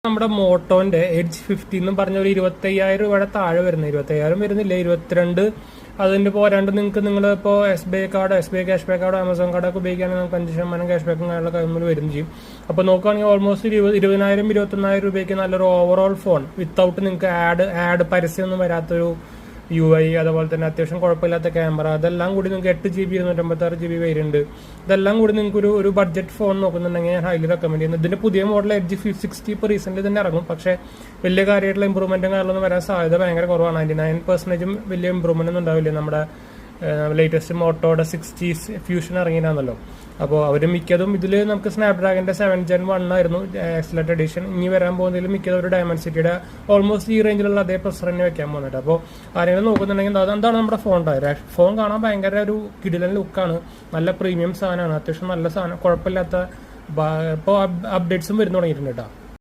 നമ്മുടെ മോട്ടോന്റെ എഡ്ജ് 50 എന്ന് പറഞ്ഞ ഒരു 25,000 രൂപയുടെ താഴെ വരുന്നത്. 25,000 വരുന്നില്ല, 22. അതിന്റെ പോരാണ്ട് നിങ്ങൾ എസ് ബി ഐ കാർഡോ ക്യാഷ് ബാക്ക് കാർഡോ ആമസോൺ കാർഡൊക്കെ ഉപയോഗിക്കുകയാണെങ്കിൽ നമുക്ക് 5% ക്യാഷ് ബാക്കും കാര്യങ്ങളൊക്കെ കൈമ്മിൽ വരും ചെയ്യും. അപ്പോൾ നോക്കുകയാണെങ്കിൽ ഓൾമോസ്റ്റ് 20,000 21,000 രൂപയ്ക്ക് നല്ലൊരു ഓവറോൾ ഫോൺ വിത്തൗട്ട് നിങ്ങൾക്ക് ആഡ് പരസ്യമൊന്നും വരാത്തൊരു UI, അതുപോലെ തന്നെ അത്യാവശ്യം കുഴപ്പമില്ലാത്ത ക്യാമറ, അതെല്ലാം കൂടി നിങ്ങൾക്ക് 8 GB 256 GB വേരിയന്റ്, ഇതെല്ലാം കൂടി നിങ്ങൾക്ക് ഒരു ബഡ്ജറ്റ് ഫോൺ നോക്കുന്നുണ്ടെങ്കിൽ ഞാൻ ഹൈലി റെക്കമെൻഡ് ചെയ്യുന്നത്. ഇതിന്റെ പുതിയ മോഡൽ എഡ്ജ് 60 ഇപ്പോൾ റീസെന്റ് തന്നെ ഇറങ്ങും. പക്ഷേ വലിയ കാര്യമായിട്ടുള്ള ഇമ്പ്രൂവ്മെന്റും കാര്യങ്ങളൊന്നും വരാൻ സാധ്യത ഭയങ്കര കുറവാണ്. 99% വലിയ ഇമ്പ്രൂവ്മെന്റ് ഒന്നും ഉണ്ടാവില്ല. നമ്മുടെ ലേറ്റസ്റ്റ് മോട്ടോയുടെ 60 ഫ്യൂഷൻ ഇറങ്ങിയതാണല്ലോ. അപ്പോൾ അവർ മിക്കതും ഇതിൽ നമുക്ക് സ്നാപ്ഡ്രാഗന്റെ 7 Gen 1 ആയിരുന്നു എക്സലന്റ് എഡിഷൻ. ഇനി വരാൻ പോകുന്നതിൽ മിക്കതും ഒരു ഡയമൻസിറ്റിയുടെ ഓൾമോസ്റ്റ് ഈ റേഞ്ചിലുള്ള അതേ പ്രൊസസർ തന്നെ വെക്കാൻ പോകുന്നുണ്ട്. അപ്പോൾ ആരെങ്കിലും നോക്കുന്നുണ്ടെങ്കിൽ അതെന്താണ് നമ്മുടെ ഫോൺ കാണാൻ ഭയങ്കര ഒരു കിടിലൻ ലുക്കാണ്, നല്ല പ്രീമിയം സാധനമാണ്, അത്യാവശ്യം നല്ല സാധനം, കുഴപ്പമില്ലാത്ത ഇപ്പോൾ അപ്ഡേറ്റ്സും വരുന്നു തുടങ്ങിയിട്ടുണ്ട് കേട്ടോ.